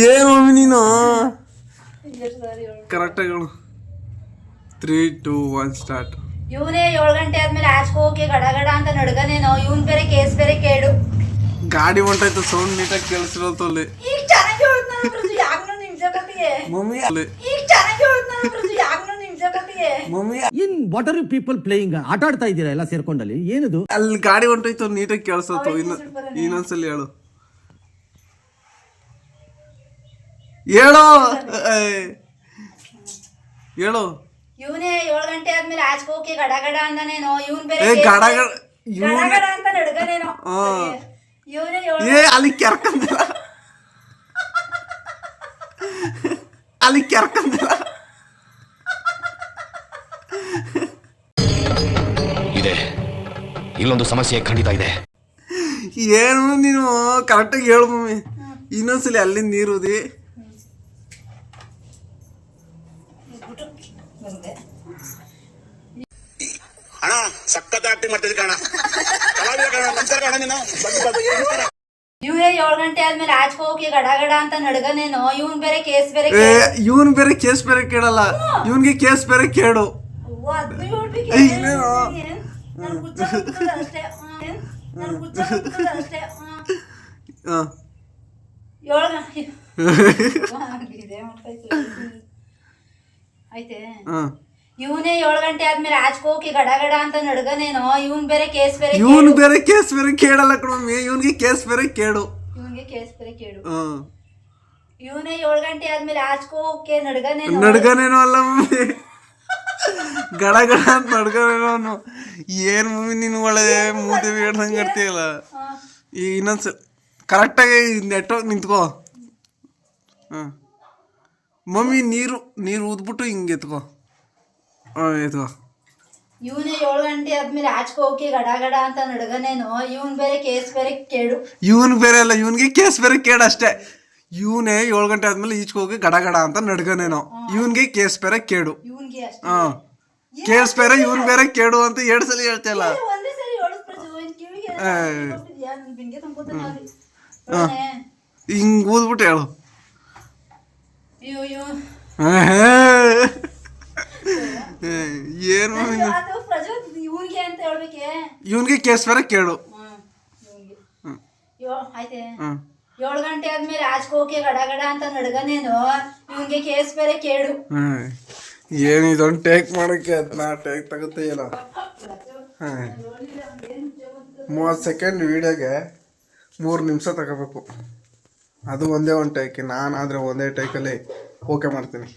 ಏನು ಮಮ್ಮಿ ನೀನು ಕರೆಕ್ಟಾಗಿ ಹೇಳು. 3, 2, 1 ಸ್ಟಾರ್ಟ್. ಇವನೇ 7 ಗಂಟೆ ಆದ್ಮೇಲೆ ಆಚೆ ಹೋಗಿ ಗಡ ಗಡ ಅಂತ ನಡ್ಗನೇನೋ. ಇವನ್ ಬೇರೆ ಕೇಸ್ ಬೇರೆ ಕೇಳು. ಗಾಡಿ ಹೊಂಟಾಯ್ತು, ಸೌಂಡ್ ನೀಟಾಗಿ ಕೇಳಿಸಿರೋದು ಅಲ್ಲಿ. ಈಗ ಚೆನ್ನಾಗಿ ಹೇಳ್ತಾನೆ ಪ್ರಜು, ಯಾಕೋ ನಿಮಿಷ ಕೊಟ್ಟಿಗೆ ಮಮ್ಮಿ ಅಲ್ಲಿ ಈಗ ಚೆನ್ನಾಗಿ ಹೇಳ್ತಾನೆ ಪ್ರಜು, ಯಾಕೋ ನಿಮಿಷ ಕೊಟ್ಟಿಗೆ mummy in what are you people playing? ಆಟ ಆಡ್ತಾ ಇದ್ದೀರಾ ಎಲ್ಲ ಸೇರ್ಕೊಂಡಲ್ಲಿ? ಏನದು ಅಲ್ಲಿ ಗಾಡಿ ಹೊಂಟಾಯ್ತು, ನೀಟಾಗಿ ಕೇಳಿಸೋತು. ಇನ್ನೊಂದ್ಸಲಿ ಹೇಳು ಹೇಳೋ ಹೇಳು. ಇವನೇ 7 ಗಂಟೆ ಆದ್ಮೇಲೆ ಆಚೆ ಹೋಗಿ ಗಡ ಗಡ ಅಂತಾನೇನೋ. ಇವನ್ ಬೇರೆ ಗಡ ಗಡ ಗಡ ಅಂತ ನಡ್ಗನೇನೋ. ಇವನೇ ಅಲ್ಲಿ ಕೆರ್ಕಂದಿಲ್ಲ, ಅಲ್ಲಿ ಕೆರ್ಕಂದಿಲ್ಲ. ಇದೆ, ಇಲ್ಲೊಂದು ಸಮಸ್ಯೆ ಖಂಡಿತ ಇದೆ. ಏನು ನೀನು ಕರೆಕ್ಟಾಗಿ ಹೇಳು ಮಮ್ಮಿ. ಇನ್ನೊಂದ್ಸಲಿ ಅಲ್ಲಿಂದ ನೀರು ಉದಿ. ಅಣ್ಣ ಸಖತ್ ಆಕ್ಟಿಂಗ್ ಮಾಡ್ತಿದ್ದೆ ಕಣ. ಇವೇ 7 ಗಂಟೆ ಆದ್ಮೇಲೆ ಆಚೆ ಹೋಗಿ ಗಡ ಗಡ ಅಂತ ನಡ್ಗನೇನೋ. ಇವನ್ ಬೇರೆ ಕೇಸ್ ಬೇರೆ ಇವನ್ ಬೇರೆ ಕೇಸ್ ಬೇರೆ ಕೇಳಲ್ಲ, ಇವನ್ಗೆ ಕೇಸ್ ಬೇರೆ ಕೇಳು. ಆಯ್ತೆ. ಇವನೇ 7 ಗಂಟೆ ಆದ್ಮೇಲೆ ಆಚೆ ಹೋಗಿ ಗಡ ಗಡ ಅಂತ ನಡ್ಗನೇನೋ. ಇವನ್ ಬೇರೆ ಕೇಸ್ ಬೇರೆ ಕೇಳಲ್ಲ ಕಣಮ್ಮಿ, ಇವನ್ಗೆ ಕೇಸ್ ಬೇರೆ ಕೇಳು. ಇವನ್ಗೆ ಕೇಸ್ ಬೇರೆ ಕೇಳು. ಇವನೇ 7 ಗಂಟೆ ಆದ್ಮೇಲೆ ಆಚೆ ಹೋಗಿ ನಡ್ಗನೇನೋ ಅಲ್ಲ ಮಮ್ಮಿ, ಗಡ ಗಡ ಅಂತ ನಡ್ಗನೇನೋ. ಏನ್ ಮಮ್ಮಿ ನೀನು ಒಳ್ಳೆ ಮೂತಿ ಹೇಳ್ದಂಗೆ ಇರ್ತೀಯಲ್ಲ. ಈಗ ಇನ್ನೊಂದ್ಸಲ ಕರೆಕ್ಟಾಗಿ ನೆಟ್ವರ್ಕ್ ನಿಂತ್ಕೋ. ಮಮ್ಮಿ ನೀರು ಊದ್ಬಿಟ್ಟು ಹಿಂಗೆ ಎತ್ಕೋ. ಎತ್ಕೋ. ಇವನೇ 7 ಗಂಟೆ ಆದ್ಮೇಲೆ ಆಚೆ ಹೋಗಿ ಗಡ ಗಡ ಅಂತ ನಡ್ಗನೇನೋ. ಇವನ್ ಬೇರೆ ಕೇಸ್ ಬೇರೆ ಕೇಳು. ಇವನ್ ಬೇರೆ ಅಲ್ಲ, ಇವನ್ಗೆ ಕೇಸ್ ಬೇರೆ ಕೇಳು ಅಷ್ಟೇ. ಇವನೇ 7 ಗಂಟೆ ಆದ್ಮೇಲೆ ಈಚೆ ಹೋಗಿ ಗಡ ಗಡ ಅಂತ ನಡ್ಗನೇನೋ. ಇವನ್ಗೆ ಕೇಸ್ ಬೇರೆ ಕೇಳು. ಇವನ್ಗೆ ಅಷ್ಟೇ. ಕೇಸ್ ಬೇರೆ ಇವನ್ ಬೇರೆ ಕೇಳು ಅಂತ 2 ಸಲ ಹೇಳ್ತಿಯಲ್ಲ. ಒಂದೇ ಸರಿ ಹಿಂಗ್ ಊದ್ಬಿಟ್ಟು ಹೇಳು. ಏನು ಇವನ್ಗೆ ಕೇಸ್ ಬೇರೆ ಕೇಳು. ಆಯ್ತೆ. 7 ಗಂಟೆ ಆದ್ಮೇಲೆ ಆಚೆ ಹೋಗಿ ಗಡ ಗಡ ಅಂತ ನಡ್ಗನೇನೋ. ಇವನ್ಗೆ ಕೇಸ್ ಬೇರೆ ಕೇಳು. ಏನಿದೊಂದು ಟೇಕ್ ಮಾಡಕ್ಕೆ ನಾ ಟೇಕ್ ತಗುತ್ತೆ ಇಲ್ಲ. 30 ಸೆಕೆಂಡ್ ವಿಡಿಯೋಗೆ 3 ನಿಮಿಷ ತಗೋಬೇಕು. ಅದು ಒಂದೇ ಒಂದು ಟೇಕ್. ನಾನಾದರೆ ಒಂದೇ ಟೇಕಲ್ಲಿ ಓಕೆ ಮಾಡ್ತೀನಿ.